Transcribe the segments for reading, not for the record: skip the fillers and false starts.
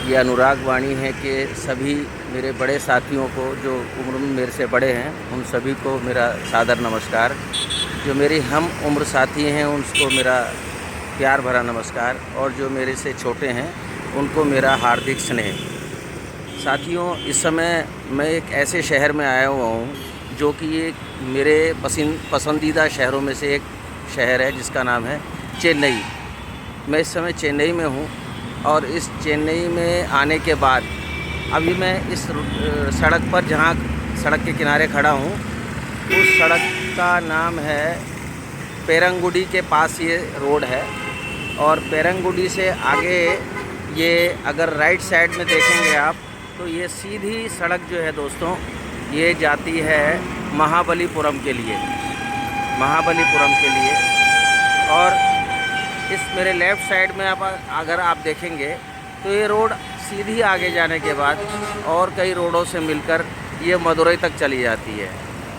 ये अनुराग वाणी है कि सभी मेरे बड़े साथियों को जो उम्र में मेरे से बड़े हैं उन सभी को मेरा सादर नमस्कार। जो मेरी हम उम्र साथी हैं उनको मेरा प्यार भरा नमस्कार, और जो मेरे से छोटे हैं उनको मेरा हार्दिक स्नेह। साथियों, इस समय मैं एक ऐसे शहर में आया हुआ हूँ जो कि एक मेरे पसंदीदा शहरों में से एक शहर है जिसका नाम है चेन्नई। मैं इस समय चेन्नई में हूँ और इस चेन्नई में आने के बाद अभी मैं इस सड़क पर, जहाँ सड़क के किनारे खड़ा हूँ, उस सड़क का नाम है पेरंगुडी के पास ये रोड है। और पेरंगुडी से आगे ये अगर राइट साइड में देखेंगे आप तो ये सीधी सड़क जो है दोस्तों, ये जाती है महाबलीपुरम के लिए, और इस मेरे लेफ़्ट साइड में अगर आप देखेंगे तो ये रोड सीधी आगे जाने के बाद और कई रोडों से मिलकर ये मदुरई तक चली जाती है।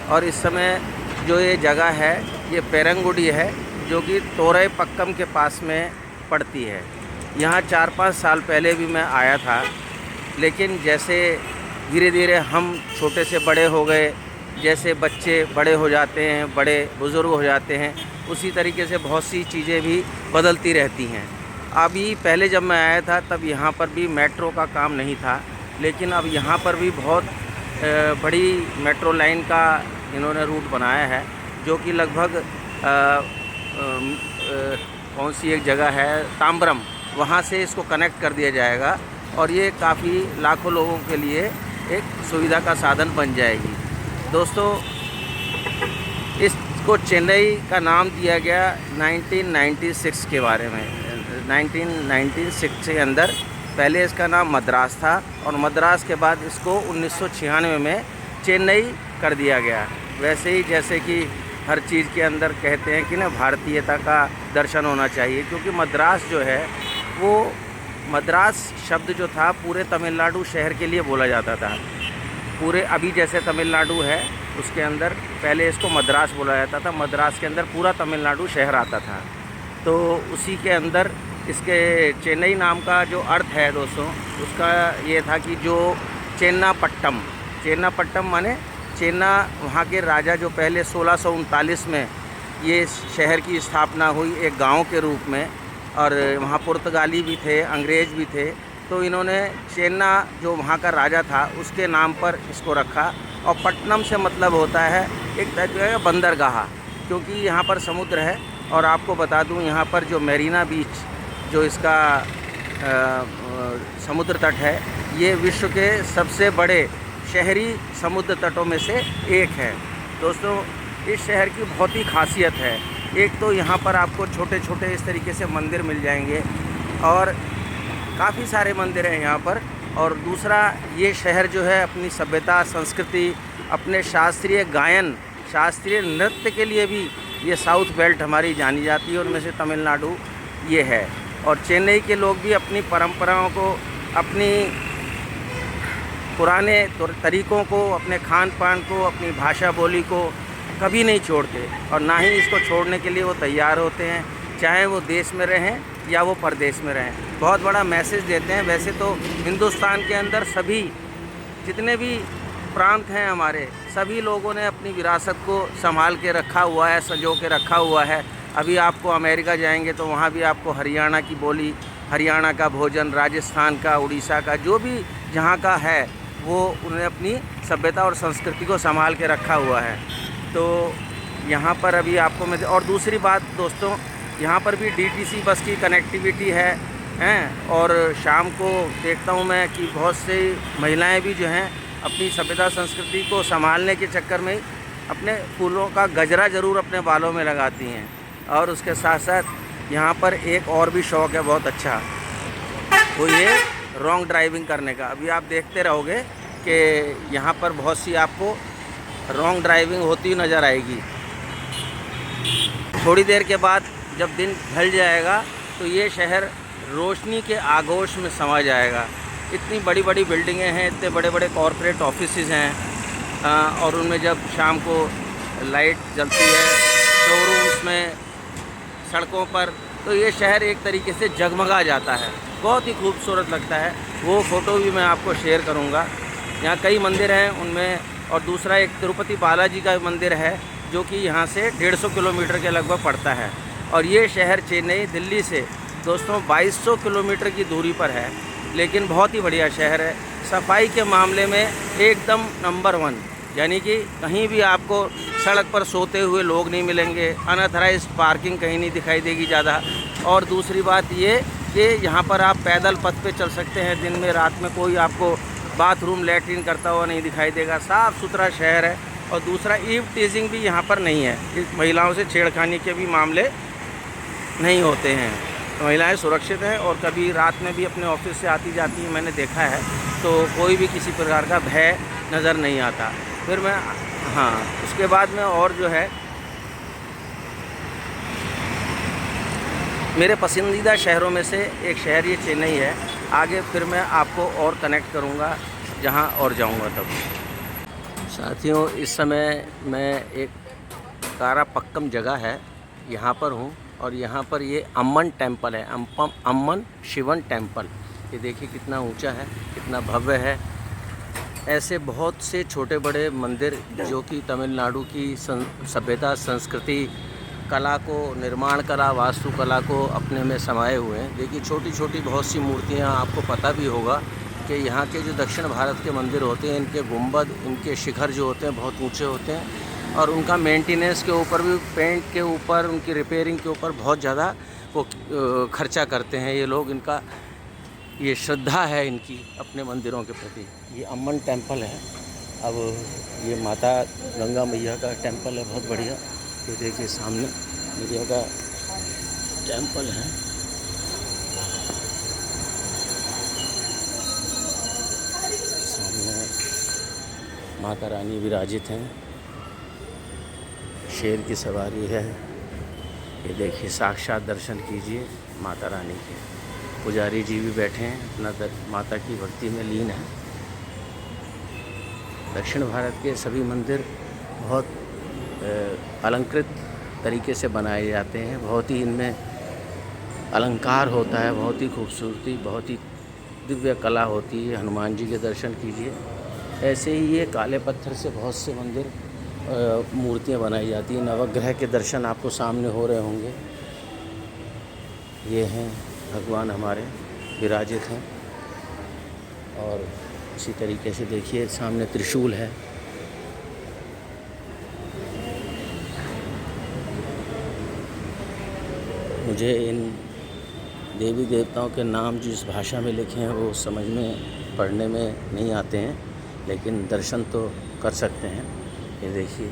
और इस समय जो ये जगह है ये पेरंगुडी है, जो कि तोरईपक्कम के पास में पड़ती है। यहाँ 4-5 साल पहले भी मैं आया था, लेकिन जैसे धीरे धीरे हम छोटे से बड़े हो गए, जैसे बच्चे बड़े हो जाते हैं, बड़े बुज़ुर्ग हो जाते हैं, उसी तरीके से बहुत सी चीज़ें भी बदलती रहती हैं। अभी पहले जब मैं आया था तब यहाँ पर भी मेट्रो का काम नहीं था, लेकिन अब यहाँ पर भी बहुत बड़ी मेट्रो लाइन का इन्होंने रूट बनाया है, जो कि लगभग कौन सी एक जगह है, ताम्बरम, वहाँ से इसको कनेक्ट कर दिया जाएगा और ये काफ़ी लाखों लोगों के लिए एक सुविधा का साधन बन जाएगी। दोस्तों, इसको चेन्नई का नाम दिया गया 1996 के बारे में। 1996 के अंदर पहले इसका नाम मद्रास था और मद्रास के बाद इसको 1996 में चेन्नई कर दिया गया। वैसे ही जैसे कि हर चीज़ के अंदर कहते हैं कि ना, भारतीयता का दर्शन होना चाहिए, क्योंकि मद्रास जो है वो, मद्रास शब्द जो था पूरे तमिलनाडु शहर के लिए बोला जाता था। पूरे अभी जैसे तमिलनाडु है उसके अंदर पहले इसको मद्रास बोला जाता था, मद्रास के अंदर पूरा तमिलनाडु शहर आता था। तो उसी के अंदर इसके चेन्नई नाम का जो अर्थ है दोस्तों, उसका ये था कि जो चेन्नापट्टम माने चेन्ना, वहाँ के राजा जो पहले 1639 में ये शहर की स्थापना हुई एक गांव के रूप में, और वहाँ पुर्तगाली भी थे, अंग्रेज़ भी थे, तो इन्होंने चेन्ना जो वहाँ का राजा था उसके नाम पर इसको रखा। और पट्टनम से मतलब होता है एक तरह का बंदरगाह, क्योंकि यहाँ पर समुद्र है। और आपको बता दूँ, यहाँ पर जो मेरीना बीच, जो इसका समुद्र तट है, ये विश्व के सबसे बड़े शहरी समुद्र तटों में से एक है। दोस्तों, इस शहर की बहुत ही खासियत है। एक तो यहाँ पर आपको छोटे छोटे इस तरीके से मंदिर मिल जाएंगे, और काफ़ी सारे मंदिर हैं यहाँ पर। और दूसरा, ये शहर जो है अपनी सभ्यता, संस्कृति, अपने शास्त्रीय गायन, शास्त्रीय नृत्य के लिए भी ये साउथ बेल्ट हमारी जानी जाती है, उनमें से तमिलनाडु ये है। और चेन्नई के लोग भी अपनी परंपराओं को, अपनी पुराने तरीक़ों को, अपने खान पान को, अपनी भाषा बोली को कभी नहीं छोड़ते, और ना ही इसको छोड़ने के लिए वो तैयार होते हैं, चाहे वो देश में रहें या वो परदेश में रहें। बहुत बड़ा मैसेज देते हैं। वैसे तो हिंदुस्तान के अंदर सभी जितने भी प्रांत हैं हमारे, सभी लोगों ने अपनी विरासत को संभाल के रखा हुआ है, संजो के रखा हुआ है। अभी आपको अमेरिका जाएंगे तो वहाँ भी आपको हरियाणा की बोली, हरियाणा का भोजन, राजस्थान का, उड़ीसा का, जो भी जहाँ का है, वो उन्होंने अपनी सभ्यता और संस्कृति को संभाल के रखा हुआ है। तो यहाँ पर अभी आपको मैं, और दूसरी बात दोस्तों, यहाँ पर भी डीटीसी बस की कनेक्टिविटी है। और शाम को देखता हूँ मैं कि बहुत सी महिलाएं भी जो हैं अपनी सभ्यता संस्कृति को संभालने के चक्कर में अपने फूलों का गजरा ज़रूर अपने बालों में लगाती हैं। और उसके साथ साथ यहाँ पर एक और भी शौक़ है बहुत अच्छा, वो ये रॉन्ग ड्राइविंग करने का। अभी आप देखते रहोगे कि यहाँ पर बहुत सी आपको रॉन्ग ड्राइविंग होती नज़र आएगी। थोड़ी देर के बाद जब दिन ढल जाएगा तो ये शहर रोशनी के आगोश में समा जाएगा। इतनी बड़ी बड़ी बिल्डिंगें हैं, इतने बड़े बड़े कॉरपोरेट ऑफिसेज़ हैं, और उनमें जब शाम को लाइट जलती है, शोरूम्स में, सड़कों पर, तो ये शहर एक तरीके से जगमगा जाता है। बहुत ही खूबसूरत लगता है। वो फ़ोटो भी मैं आपको शेयर करूँगा। यहाँ कई मंदिर हैं उनमें, और दूसरा एक तिरुपति बालाजी का मंदिर है जो कि यहाँ से 150 किलोमीटर के लगभग पड़ता है। और ये शहर चेन्नई दिल्ली से दोस्तों 2200 किलोमीटर की दूरी पर है, लेकिन बहुत ही बढ़िया शहर है। सफाई के मामले में एकदम नंबर 1, यानी कि कहीं भी आपको सड़क पर सोते हुए लोग नहीं मिलेंगे, अनऑथराइज्ड पार्किंग कहीं नहीं दिखाई देगी ज़्यादा। और दूसरी बात ये कि यहाँ पर आप पैदल पथ पे चल सकते हैं, दिन में रात में कोई आपको बाथरूम लैट्रिन करता हुआ नहीं दिखाई देगा। साफ़ सुथरा शहर है। और दूसरा ईव टीजिंग भी यहाँ पर नहीं है, महिलाओं से छेड़खानी के भी मामले नहीं होते हैं। तो महिलाएं सुरक्षित हैं और कभी रात में भी अपने ऑफिस से आती जाती हैं, मैंने देखा है, तो कोई भी किसी प्रकार का भय नज़र नहीं आता। फिर मैं उसके बाद में और जो है मेरे पसंदीदा शहरों में से एक शहर ये चेन्नई है। आगे फिर मैं आपको और कनेक्ट करूँगा जहाँ और जाऊँगा तब। साथियों, इस समय मैं एक कारापक्कम जगह है यहाँ पर हूँ, और यहाँ पर ये अम्मन टेम्पल है, अम्मन शिवन टेम्पल। ये देखिए कितना ऊंचा है, कितना भव्य है। ऐसे बहुत से छोटे बड़े मंदिर जो कि तमिलनाडु की सभ्यता, संस्कृति, कला को, निर्माण कला, वास्तुकला को अपने में समाये हुए हैं। देखिए छोटी छोटी बहुत सी मूर्तियाँ, आपको पता भी होगा कि यहाँ के जो दक्षिण भारत के मंदिर होते हैं, इनके गुंबद, इनके शिखर जो होते हैं बहुत ऊंचे होते हैं, और उनका मेंटेनेंस के ऊपर भी, पेंट के ऊपर, उनकी रिपेयरिंग के ऊपर बहुत ज़्यादा वो खर्चा करते हैं ये लोग। इनका ये श्रद्धा है इनकी अपने मंदिरों के प्रति। ये अम्मन टेम्पल है। अब ये माता गंगा मैया का टेम्पल है, बहुत बढ़िया। ये देखिए सामने मैया का टेम्पल है। सामने माता रानी विराजित हैं, शेर की सवारी है। ये देखिए, साक्षात दर्शन कीजिए माता रानी के। पुजारी जी भी बैठे हैं, अपना माता की भक्ति में लीन है। दक्षिण भारत के सभी मंदिर बहुत अलंकृत तरीके से बनाए जाते हैं। बहुत ही इनमें अलंकार होता है, बहुत ही खूबसूरती, बहुत ही दिव्य कला होती है। हनुमान जी के दर्शन कीजिए। ऐसे ही ये काले पत्थर से बहुत से मंदिर, मूर्तियाँ बनाई जाती हैं। नवग्रह के दर्शन आपको सामने हो रहे होंगे। ये हैं भगवान हमारे विराजित हैं। और इसी तरीके से देखिए सामने त्रिशूल है। मुझे इन देवी देवताओं के नाम जिस भाषा में लिखे हैं वो समझ में, पढ़ने में नहीं आते हैं, लेकिन दर्शन तो कर सकते हैं। ये देखिए,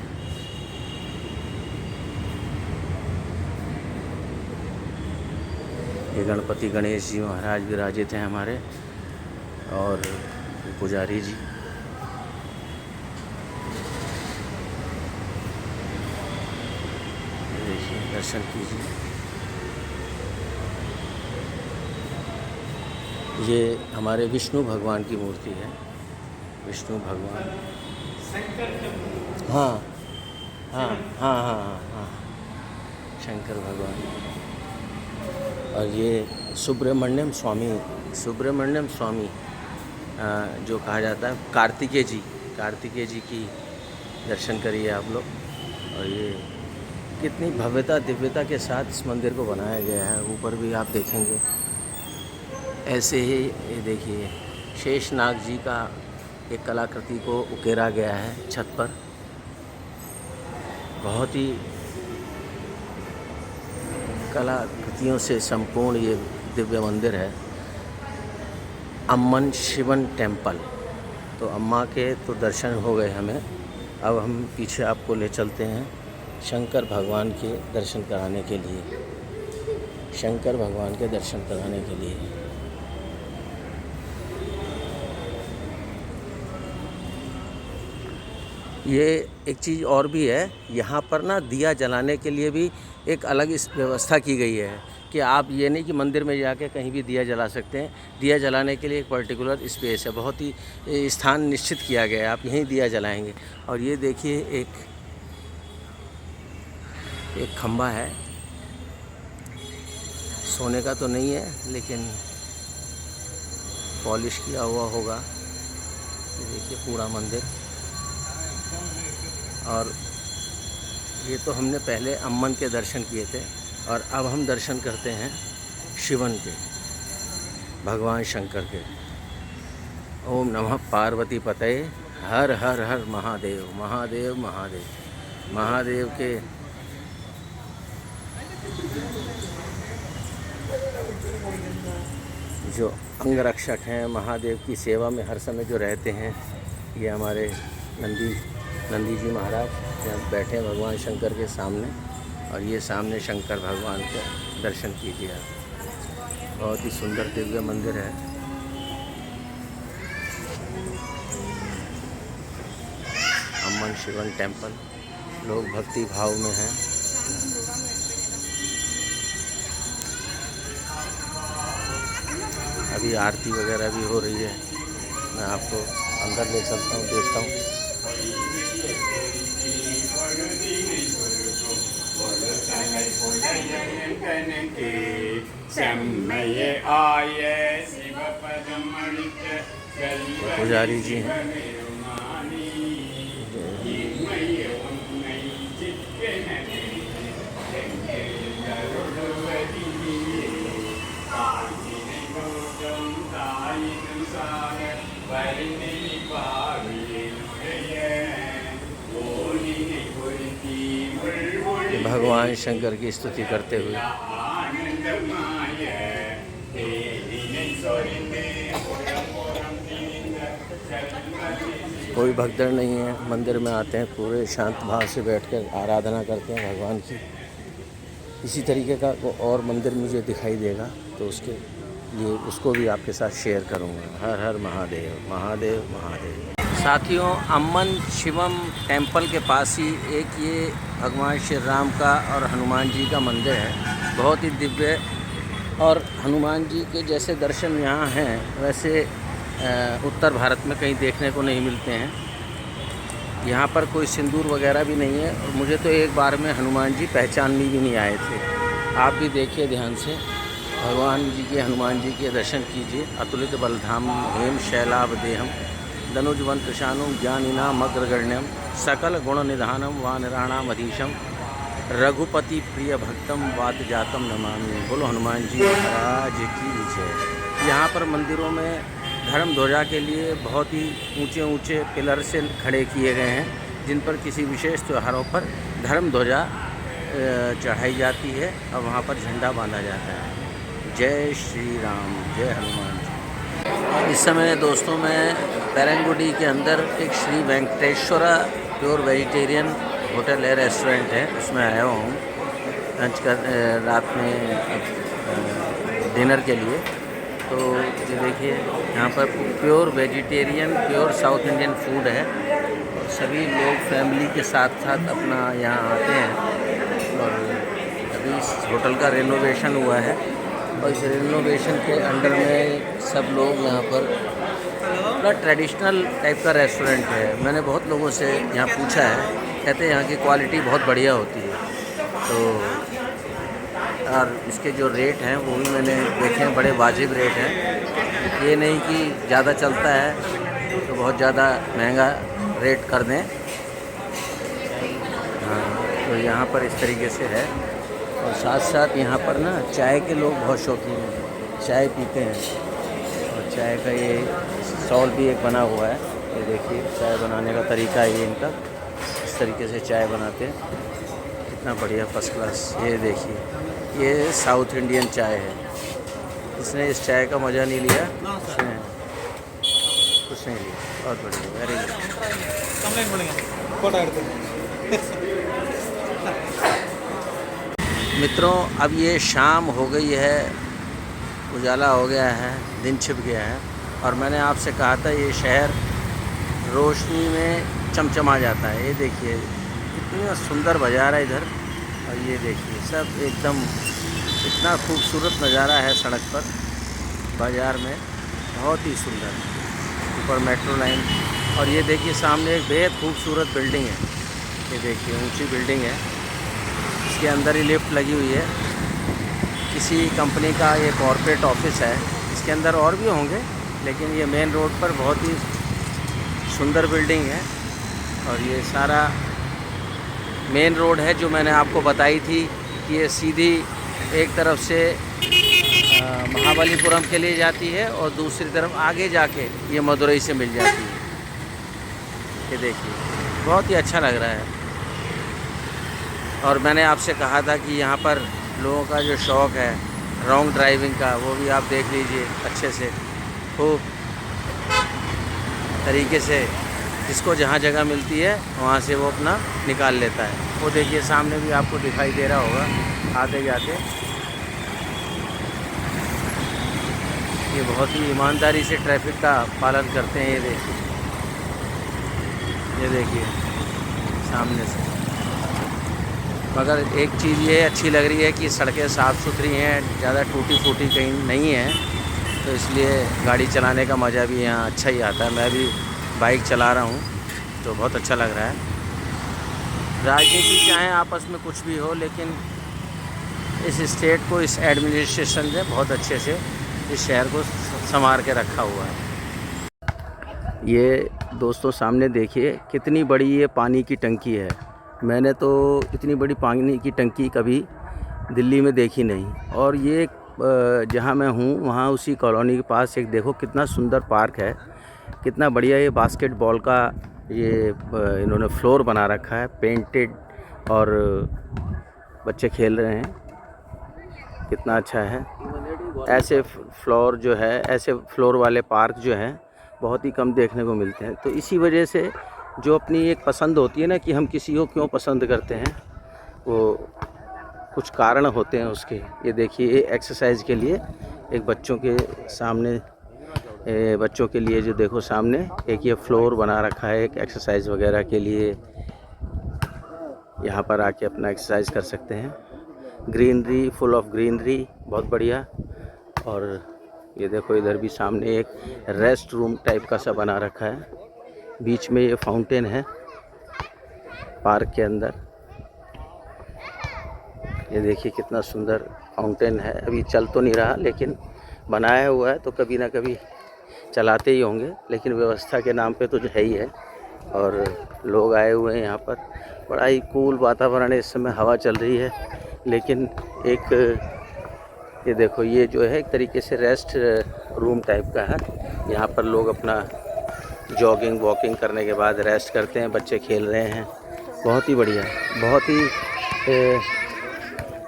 ये गणपति गणेश जी महाराज विराजित हैं हमारे, और पुजारी जी। देखिए, दर्शन कीजिए। ये हमारे विष्णु भगवान की मूर्ति है। विष्णु भगवान, हाँ हाँ हाँ हाँ हाँ, शंकर भगवान। और ये सुब्रमण्यम स्वामी जो कहा जाता है, कार्तिकेय जी की दर्शन करिए आप लोग। और ये कितनी भव्यता दिव्यता के साथ इस मंदिर को बनाया गया है। ऊपर भी आप देखेंगे ऐसे ही, ये देखिए शेषनाग जी का एक कलाकृति को उकेरा गया है छत पर। बहुत ही कलाकृतियों से संपूर्ण ये दिव्य मंदिर है, अम्मन शिवन टेम्पल। तो अम्मा के तो दर्शन हो गए हमें। अब हम पीछे आपको ले चलते हैं शंकर भगवान के दर्शन कराने के लिए। शंकर भगवान के दर्शन कराने के लिए ये एक चीज़ और भी है, यहाँ पर ना दिया जलाने के लिए भी एक अलग इस व्यवस्था की गई है कि आप ये नहीं कि मंदिर में जाके कहीं भी दिया जला सकते हैं। दिया जलाने के लिए एक पर्टिकुलर स्पेस है, बहुत ही स्थान निश्चित किया गया है, आप यहीं दिया जलाएंगे। और ये देखिए एक खंभा है, सोने का तो नहीं है लेकिन पॉलिश किया हुआ होगा। ये देखिए पूरा मंदिर। और ये तो हमने पहले अम्मन के दर्शन किए थे और अब हम दर्शन करते हैं शिवन के, भगवान शंकर के। ओम नमः पार्वती पतये, हर हर हर महादेव, महादेव महादेव। महादेव के जो अंगरक्षक हैं, महादेव की सेवा में हर समय जो रहते हैं, ये हमारे नंदी जी महाराज यहाँ बैठे हैं भगवान शंकर के सामने। और ये सामने शंकर भगवान के दर्शन कीजिए आप। बहुत ही सुंदर दिव्य मंदिर है। अम्मन शिवन टेम्पल। लोग भक्ति भाव में हैं। अभी आरती वगैरह भी हो रही है। मैं आपको अंदर ले सकता हूँ, देखता हूँ। पुजारी जी हैं। भगवान शंकर की स्तुति करते हुए कोई भगदड़ नहीं है। मंदिर में आते हैं, पूरे शांत भाव से बैठकर आराधना करते हैं भगवान की। इसी तरीके का और मंदिर मुझे दिखाई देगा तो उसके लिए उसको भी आपके साथ शेयर करूँगा। हर हर महादेव, महादेव महादेव। साथियों, अम्मन शिवम टेम्पल के पास ही एक ये भगवान श्री राम का और हनुमान जी का मंदिर है। बहुत ही दिव्य। और हनुमान जी के जैसे दर्शन यहाँ हैं वैसे उत्तर भारत में कहीं देखने को नहीं मिलते हैं। यहाँ पर कोई सिंदूर वगैरह भी नहीं है। और मुझे तो एक बार में हनुमान जी पहचानने भी नहीं आए थे। आप भी देखिए ध्यान से। भगवान जी के, हनुमान जी के दर्शन कीजिए। अतुलित बलधाम हेम शैलाभ देहम धनुजवंत शानुम ज्ञानिनाम अग्रगण्यम सकल गुण निधानम वानराणाम अधीशम रघुपति प्रिय भक्तम वात जातम नमामि। बोलो हनुमान जी महाराज की जय। यहाँ पर मंदिरों में धर्म ध्वजा के लिए बहुत ही ऊंचे ऊंचे पिलर से खड़े किए गए हैं, जिन पर किसी विशेष त्योहारों पर धर्म ध्वजा चढ़ाई जाती है और वहाँ पर झंडा बांधा जाता है। जय श्री राम, जय हनुमान जी। इस समय दोस्तों मैं पेरंगुडी के अंदर एक Shri Venkateswara pure vegetarian hotel है, रेस्टोरेंट है, उसमें आया हूँ लंच कर रात में डिनर के लिए। तो ये देखिए यहाँ पर pure vegetarian, pure south Indian food है। और सभी लोग फैमिली के साथ साथ अपना यहाँ आते हैं। और अभी इस होटल का रेनोवेशन हुआ है और इस रेनोवेशन के अंडर में सब लोग यहाँ पर पूरा ट्रेडिशनल टाइप का रेस्टोरेंट है। मैंने बहुत लोगों से यहाँ पूछा है, कहते हैं यहाँ की क्वालिटी बहुत बढ़िया होती है। तो और इसके जो रेट हैं वो भी मैंने देखे हैं, बड़े वाजिब रेट हैं। ये नहीं कि ज़्यादा चलता है तो बहुत ज़्यादा महंगा रेट कर दें। हाँ, तो यहाँ पर इस तरीके से है। और साथ साथ यहाँ पर ना चाय के लोग बहुत शौकीन हैं, चाय पीते हैं। और चाय का ये स्टॉल भी एक बना हुआ है। ये देखिए चाय बनाने का तरीका ये इनका, इस तरीके से चाय बनाते हैं। कितना बढ़िया फर्स्ट क्लास। ये देखिए ये साउथ इंडियन चाय है। इसने इस चाय का मज़ा नहीं लिया, उसने कुछ नहीं लिया। बहुत बढ़िया, वेरी गुड। मित्रों, अब ये शाम हो गई है, उजाला हो गया है, दिन छिप गया है। और मैंने आपसे कहा था ये शहर रोशनी में चमचमा जाता है। ये देखिए इतना सुंदर बाज़ार है इधर। और ये देखिए सब एकदम इतना खूबसूरत नज़ारा है सड़क पर, बाज़ार में, बहुत ही सुंदर। ऊपर मेट्रो लाइन। और ये देखिए सामने एक बेहद खूबसूरत बिल्डिंग है। ये देखिए ऊंची बिल्डिंग है, इसके अंदर ही लिफ्ट लगी हुई है। किसी कंपनी का ये कॉर्पोरेट ऑफिस है। इसके अंदर और भी होंगे लेकिन ये मेन रोड पर बहुत ही सुंदर बिल्डिंग है। और ये सारा मेन रोड है जो मैंने आपको बताई थी कि ये सीधी एक तरफ से महाबलीपुरम के लिए जाती है और दूसरी तरफ आगे जाके ये मदुरई से मिल जाती है। ये देखिए बहुत ही अच्छा लग रहा है। और मैंने आपसे कहा था कि यहाँ पर लोगों का जो शौक़ है रॉन्ग ड्राइविंग का, वो भी आप देख लीजिए अच्छे से, खूब तरीके से जिसको जहाँ जगह मिलती है वहाँ से वो अपना निकाल लेता है। वो देखिए सामने भी आपको दिखाई दे रहा होगा आते जाते। ये बहुत ही ईमानदारी से ट्रैफिक का पालन करते हैं। ये देखिए सामने से। मगर एक चीज़ ये अच्छी लग रही है कि सड़कें साफ़ सुथरी हैं, ज़्यादा टूटी फूटी कहीं नहीं है, तो इसलिए गाड़ी चलाने का मज़ा भी यहाँ अच्छा ही आता है। मैं भी बाइक चला रहा हूँ तो बहुत अच्छा लग रहा है। राजनीति चाहे आपस में कुछ भी हो, लेकिन इस स्टेट को, इस एडमिनिस्ट्रेशन ने बहुत अच्छे से इस शहर को संवार के रखा हुआ है। ये दोस्तों सामने देखिए कितनी बड़ी ये पानी की टंकी है। मैंने तो इतनी बड़ी पानी की टंकी कभी दिल्ली में देखी नहीं। और ये जहाँ मैं हूँ वहाँ उसी कॉलोनी के पास एक देखो कितना सुंदर पार्क है, कितना बढ़िया ये बास्केटबॉल का ये इन्होंने फ्लोर बना रखा है, पेंटेड, और बच्चे खेल रहे हैं, कितना अच्छा है। ऐसे फ्लोर जो है, ऐसे फ्लोर वाले पार्क जो हैं बहुत ही कम देखने को मिलते हैं। तो इसी वजह से जो अपनी एक पसंद होती है ना कि हम किसी को क्यों पसंद करते हैं, वो कुछ कारण होते हैं उसके। ये देखिए एक्सरसाइज के लिए एक बच्चों के सामने, बच्चों के लिए जो देखो सामने एक ये फ्लोर बना रखा है एक एक्सरसाइज वगैरह के लिए। यहाँ पर आके अपना एक्सरसाइज कर सकते हैं। ग्रीनरी, फुल ऑफ ग्रीनरी, बहुत बढ़िया। और ये देखो इधर भी सामने एक रेस्ट रूम टाइप का सा बना रखा है। बीच में ये फाउंटेन है पार्क के अंदर। ये देखिए कितना सुंदर फाउंटेन है। अभी चल तो नहीं रहा लेकिन बनाया हुआ है, तो कभी ना कभी चलाते ही होंगे, लेकिन व्यवस्था के नाम पे तो जो है ही है। और लोग आए हुए हैं यहाँ पर। बड़ा ही कूल वातावरण है इस समय, हवा चल रही है। लेकिन एक ये देखो ये जो है एक तरीके से रेस्ट रूम टाइप का है। यहाँ पर लोग अपना जॉगिंग वॉकिंग करने के बाद रेस्ट करते हैं। बच्चे खेल रहे हैं, बहुत ही बढ़िया, बहुत ही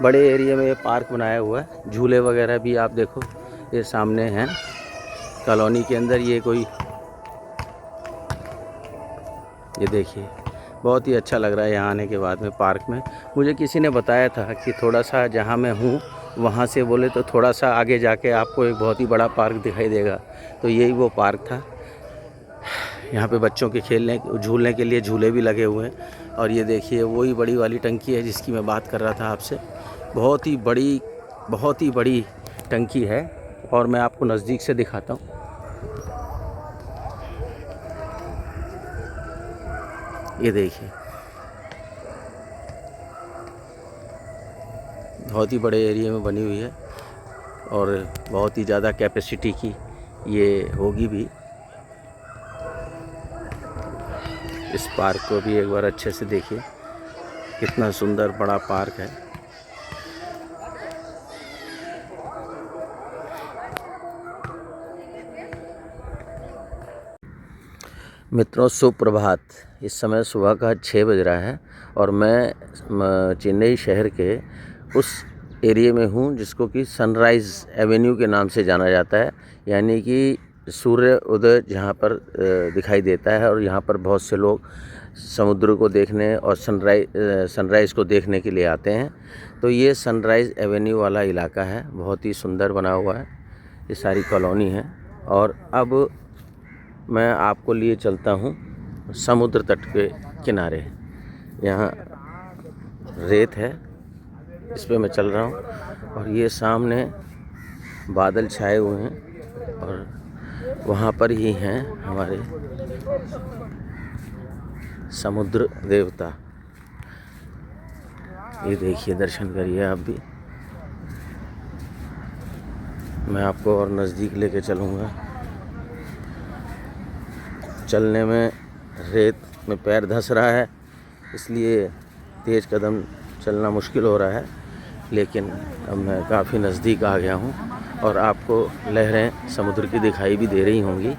बड़े एरिया में ये पार्क बनाया हुआ है। झूले वगैरह भी आप देखो ये सामने हैं कॉलोनी के अंदर। ये कोई, ये देखिए बहुत ही अच्छा लग रहा है यहाँ आने के बाद में पार्क में। मुझे किसी ने बताया था कि थोड़ा सा जहाँ मैं हूँ वहाँ से बोले तो थोड़ा सा आगे जाके आपको एक बहुत ही बड़ा पार्क दिखाई देगा, तो यही वो पार्क था। यहाँ पे बच्चों के खेलने, झूलने के लिए झूले भी लगे हुए हैं। और ये देखिए वही बड़ी वाली टंकी है जिसकी मैं बात कर रहा था आपसे। बहुत ही बड़ी टंकी है। और मैं आपको नज़दीक से दिखाता हूँ। ये देखिए बहुत ही बड़े एरिया में बनी हुई है और बहुत ही ज़्यादा कैपेसिटी की ये होगी भी। इस पार्क को भी एक बार अच्छे से देखिए, कितना सुंदर बड़ा पार्क है। मित्रों सुप्रभात। इस समय सुबह का 6 बज रहा है और मैं चेन्नई शहर के उस एरिया में हूँ जिसको कि सनराइज़ एवेन्यू के नाम से जाना जाता है, यानी कि सूर्य उदय जहाँ पर दिखाई देता है। और यहाँ पर बहुत से लोग समुद्र को देखने और सनराइज़ को देखने के लिए आते हैं। तो ये सनराइज़ एवेन्यू वाला इलाका है, बहुत ही सुंदर बना हुआ है। ये सारी कॉलोनी है। और अब मैं आपको लिए चलता हूँ समुद्र तट के किनारे। यहाँ रेत है, इस पे मैं चल रहा हूँ। और ये सामने बादल छाए हुए हैं और वहाँ पर ही हैं हमारे समुद्र देवता। ये देखिए, दर्शन करिए आप भी। मैं आपको और नज़दीक लेके चलूँगा। चलने में रेत में पैर धंस रहा है, इसलिए तेज़ कदम चलना मुश्किल हो रहा है। लेकिन अब मैं काफ़ी नज़दीक आ गया हूँ और आपको लहरें समुद्र की दिखाई भी दे रही होंगी।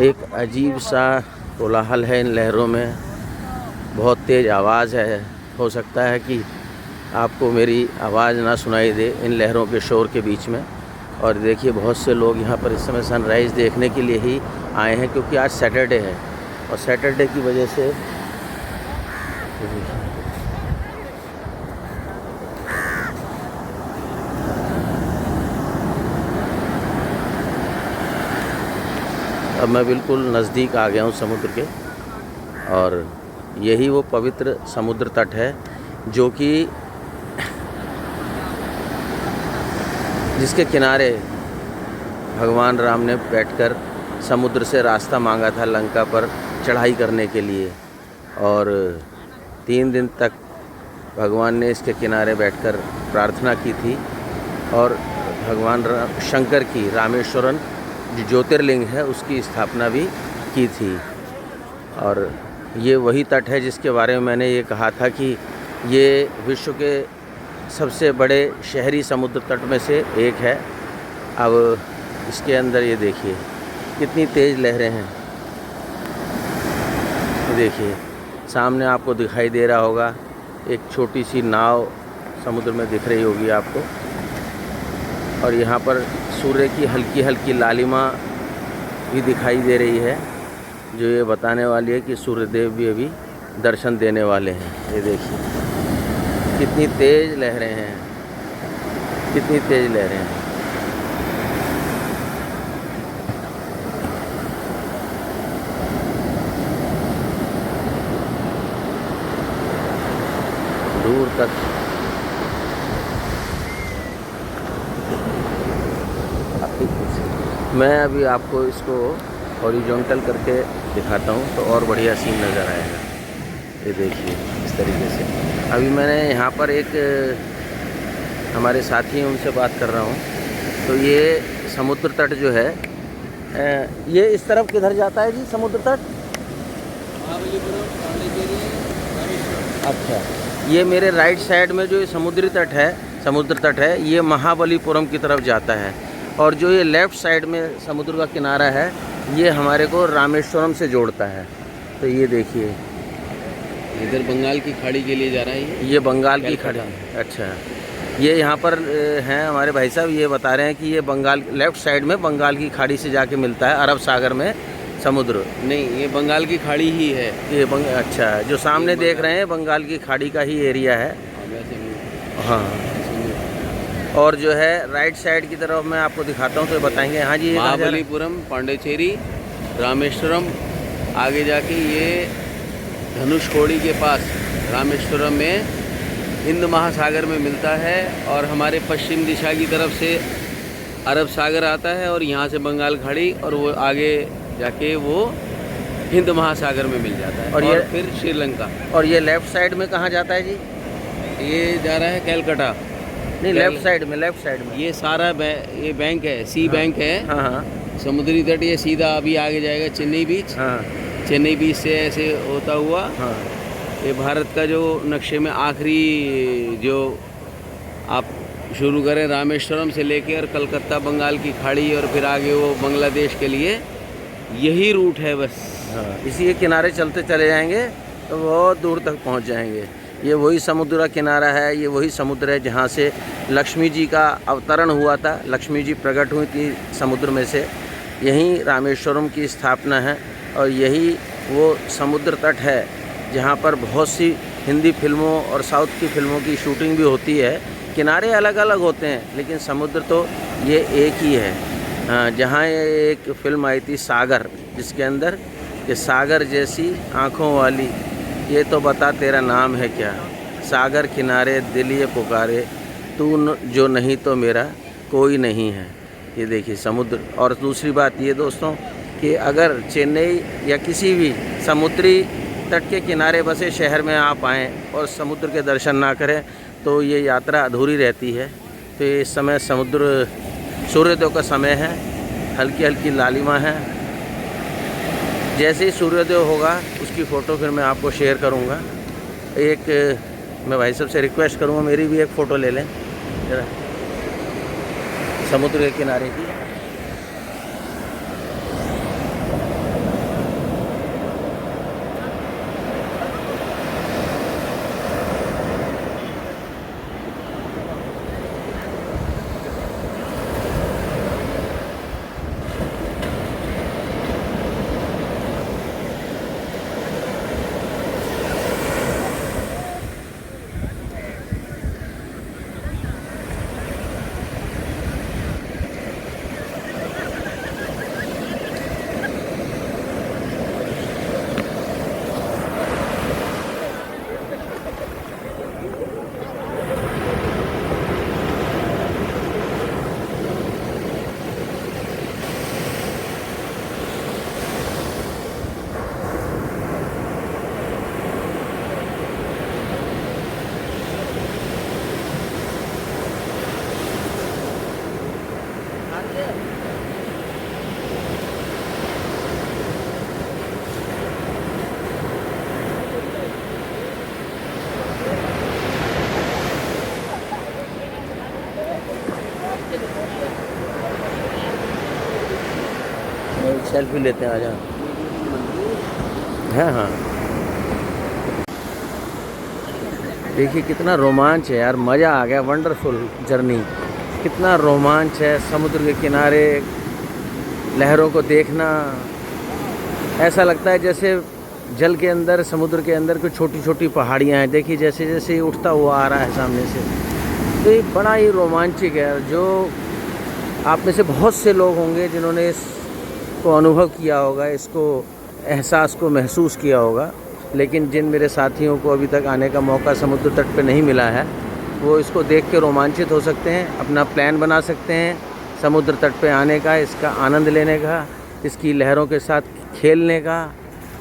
एक अजीब सा कोलाहल है इन लहरों में, बहुत तेज़ आवाज़ है। हो सकता है कि आपको मेरी आवाज़ ना सुनाई दे इन लहरों के शोर के बीच में। और देखिए बहुत से लोग यहाँ पर इस समय सनराइज़ देखने के लिए ही आए हैं, क्योंकि आज सैटरडे है और सैटरडे की वजह से अब मैं बिल्कुल नज़दीक आ गया हूँ समुद्र के, और यही वो पवित्र समुद्र तट है जो कि जिसके किनारे भगवान राम ने बैठकर समुद्र से रास्ता मांगा था लंका पर चढ़ाई करने के लिए। और 3 दिन तक भगवान ने इसके किनारे बैठकर प्रार्थना की थी और भगवान शंकर की रामेश्वरम जो ज्योतिर्लिंग है उसकी स्थापना भी की थी। और ये वही तट है जिसके बारे में मैंने ये कहा था कि ये विश्व के सबसे बड़े शहरी समुद्र तट में से एक है। अब इसके अंदर ये देखिए कितनी तेज़ लहरें हैं। देखिए सामने आपको दिखाई दे रहा होगा एक छोटी सी नाव समुद्र में दिख रही होगी आपको, और यहाँ पर सूर्य की हल्की हल्की लालिमा भी दिखाई दे रही है, जो ये बताने वाली है कि सूर्यदेव भी अभी दर्शन देने वाले हैं। ये देखिए कितनी तेज़ लहरें हैं, कितनी तेज़ लहरें हैं। दूर तक मैं अभी आपको इसको हॉरिजॉन्टल करके दिखाता हूँ तो और बढ़िया सीन नज़र आएगा। ये देखिए इस तरीके से। अभी मैंने यहाँ पर एक हमारे साथी हैं उनसे बात कर रहा हूँ। तो ये समुद्र तट जो है ये इस तरफ किधर जाता है जी समुद्र तट? अच्छा, ये मेरे राइट साइड में जो ये समुद्र तट है ये महाबलीपुरम की तरफ जाता है, और जो ये लेफ़्ट साइड में समुद्र का किनारा है ये हमारे को रामेश्वरम से जोड़ता है। तो ये देखिए इधर बंगाल की खाड़ी के लिए जा रहा है ये बंगाल की खाड़ी। अच्छा, ये यहाँ पर हैं हमारे भाई साहब, ये बता रहे हैं कि ये बंगाल लेफ़्ट साइड में बंगाल की खाड़ी से जाके मिलता है अरब सागर में समुद्र। नहीं, ये बंगाल की खाड़ी ही है ये अच्छा, जो सामने देख रहे हैं बंगाल की खाड़ी का ही एरिया है। हाँ, और जो है राइट साइड की तरफ मैं आपको दिखाता हूँ तो बताएंगे। हाँ जी, महाबलीपुरम, पांडिचेरी, रामेश्वरम, आगे जाके ये धनुषकोडी के पास रामेश्वरम में हिंद महासागर में मिलता है, और हमारे पश्चिम दिशा की तरफ से अरब सागर आता है और यहाँ से बंगाल खाड़ी, और वो आगे जाके वो हिंद महासागर में मिल जाता है। और ये फिर श्रीलंका। और ये लेफ़्ट साइड में कहाँ जाता है जी? ये जा रहा है कैलकाटा। नहीं, लेफ़्ट साइड में ये सारा ये बैंक है, सी बैंक है। हाँ हाँ, समुद्री तट ये सीधा अभी आगे जाएगा चेन्नई बीच। हाँ, चेन्नई बीच से ऐसे होता हुआ हाँ, ये भारत का जो नक्शे में आखिरी जो आप शुरू करें रामेश्वरम से लेके और कलकत्ता बंगाल की खाड़ी और फिर आगे वो बांग्लादेश के लिए यही रूट है बस। हाँ, इसी के किनारे चलते चले जाएंगे तो बहुत दूर तक पहुंच जाएंगे। ये वही समुद्र का किनारा है, ये वही समुद्र है जहाँ से लक्ष्मी जी का अवतरण हुआ था। लक्ष्मी जी प्रकट हुई थी समुद्र में से, यहीं रामेश्वरम की स्थापना है। और यही वो समुद्र तट है जहाँ पर बहुत सी हिंदी फिल्मों और साउथ की फिल्मों की शूटिंग भी होती है। किनारे अलग अलग होते हैं लेकिन समुद्र तो ये एक ही है। जहाँ ये एक फिल्म आई थी सागर, जिसके अंदर कि सागर जैसी आँखों वाली ये तो बता तेरा नाम है क्या, सागर किनारे दिल ये पुकारे, तू जो नहीं तो मेरा कोई नहीं है। ये देखिए समुद्र। और दूसरी बात ये दोस्तों कि अगर चेन्नई या किसी भी समुद्री तट के किनारे बसे शहर में आप आएँ और समुद्र के दर्शन ना करें तो ये यात्रा अधूरी रहती है। तो ये इस समय सूर्योदय का समय है, हल्की हल्की लालिमा है जैसे ही सूर्योदय होगा उसकी फ़ोटो फिर मैं आपको शेयर करूँगा। एक मैं भाई साहब से रिक्वेस्ट करूँगा, मेरी भी एक फ़ोटो ले लें जरा समुद्र के किनारे की। सेल्फी लेते हैं, आ जाओ। हाँ हाँ, देखिए कितना रोमांच है यार, मज़ा आ गया। वंडरफुल जर्नी, कितना रोमांच है। समुद्र के किनारे लहरों को देखना, ऐसा लगता है जैसे जल के अंदर, समुद्र के अंदर कुछ छोटी छोटी पहाड़ियाँ हैं। देखिए जैसे जैसे उठता हुआ आ रहा है सामने से, तो ये बड़ा ही रोमांचक है। जो आप में से बहुत से लोग होंगे जिन्होंने इसको अनुभव किया होगा, इसको एहसास को महसूस किया होगा, लेकिन जिन मेरे साथियों को अभी तक आने का मौका समुद्र तट पे नहीं मिला है, वो इसको देख के रोमांचित हो सकते हैं। अपना प्लान बना सकते हैं समुद्र तट पे आने का, इसका आनंद लेने का, इसकी लहरों के साथ खेलने का।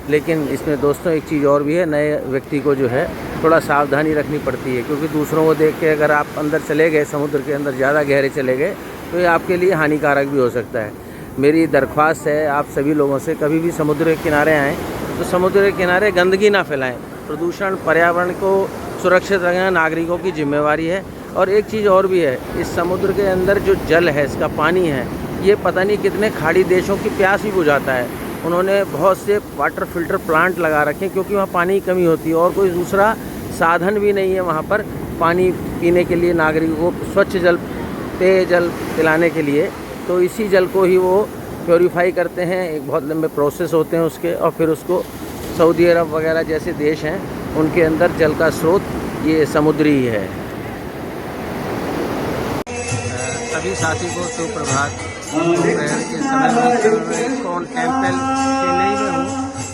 लेकिन इसमें दोस्तों एक चीज़ और भी है, नए व्यक्ति को जो है थोड़ा सावधानी रखनी पड़ती है, क्योंकि दूसरों को देख के अगर आप अंदर चले गए, समुद्र के अंदर ज़्यादा गहरे चले गए, तो ये आपके लिए हानिकारक भी हो सकता है। मेरी दरख्वास्त है आप सभी लोगों से, कभी भी समुद्र के किनारे आएँ तो समुद्र के किनारे गंदगी ना फैलाएं। प्रदूषण, पर्यावरण को सुरक्षित रखना नागरिकों की जिम्मेवारी है। और एक चीज़ और भी है, इस समुद्र के अंदर जो जल है, इसका पानी है, ये पता नहीं कितने खाड़ी देशों की प्यास भी बुझाता है। उन्होंने बहुत से वाटर फिल्टर प्लांट लगा रखे हैं, क्योंकि वहाँ पानी की कमी होती है और कोई दूसरा साधन भी नहीं है वहाँ पर पानी पीने के लिए, नागरिकों को स्वच्छ जल, पेय जल पिलाने के लिए। तो इसी जल को ही वो प्योरीफाई करते हैं, एक बहुत लंबे प्रोसेस होते हैं उसके, और फिर उसको सऊदी अरब वगैरह जैसे देश हैं उनके अंदर जल का स्रोत ये समुद्री ही है। सभी साथी को सुप्रभात। दोपहर के समय में इस्कॉन टेम्पल चेन्नई में हूँ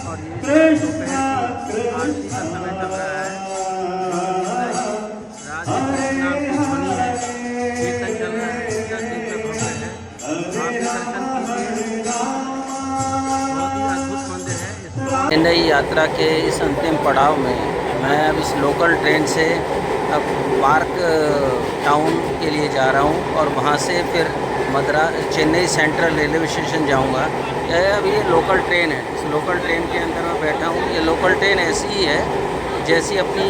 और ये दोपहर की आरती का समय चल रहा है। रात नाम की ध्वनि है, कीर्तन चल रहा है, पूजा दिन का भव्य है। आप भी दर्शन कीजिए, बहुत ही अद्भुत मंदिर है। चेन्नई यात्रा के इस अंतिम पड़ाव में मैं अब इस लोकल ट्रेन से अब पार्क टाउन के लिए जा रहा हूँ और वहाँ से फिर चेन्नई सेंट्रल रेलवे स्टेशन जाऊँगा। अब ये लोकल ट्रेन है, इस लोकल ट्रेन के अंदर मैं बैठा हूँ। ये लोकल ट्रेन ऐसी ही है जैसी अपनी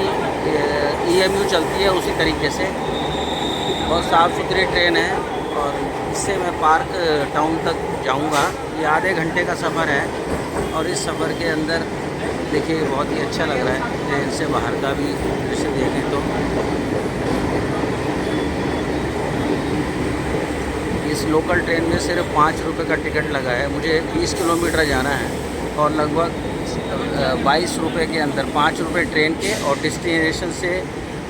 EMU चलती है उसी तरीके से, बहुत साफ़ सुथरी ट्रेन है। और इससे मैं पार्क टाउन तक जाऊँगा। ये आधे घंटे का सफ़र है और इस सफ़र के अंदर देखिए बहुत ही अच्छा लग रहा है। ट्रेन से बाहर का भी दृश्य देखें तो इस लोकल ट्रेन में सिर्फ 5 रुपये का टिकट लगा है। मुझे 20 किलोमीटर जाना है और लगभग 22 रुपये के अंदर, 5 रुपये ट्रेन के, और डेस्टिनेशन से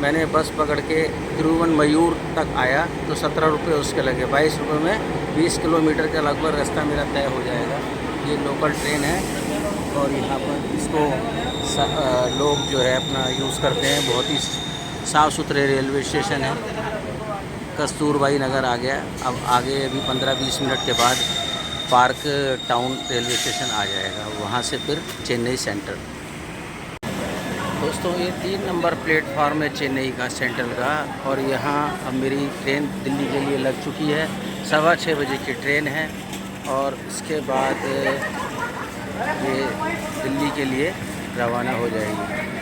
मैंने बस पकड़ के तिरुवनमयूर तक आया तो 17 रुपये उसके लगे। 22 रुपये में 20 किलोमीटर का लगभग रास्ता मेरा तय हो जाएगा। ये लोकल ट्रेन है और यहाँ पर इसको लोग जो है अपना यूज़ करते हैं। बहुत ही साफ़ सुथरे रेलवे स्टेशन है। कस्तूरबाई नगर आ गया। अब आगे अभी 15-20 मिनट के बाद पार्क टाउन रेलवे स्टेशन आ जाएगा, वहाँ से फिर चेन्नई सेंट्रल। दोस्तों ये 3 नंबर प्लेटफार्म है चेन्नई का, सेंट्रल का, और यहाँ अब मेरी ट्रेन दिल्ली के लिए लग चुकी है। 6:15 बजे की ट्रेन है और इसके बाद ये के लिए रवाना हो जाएगी।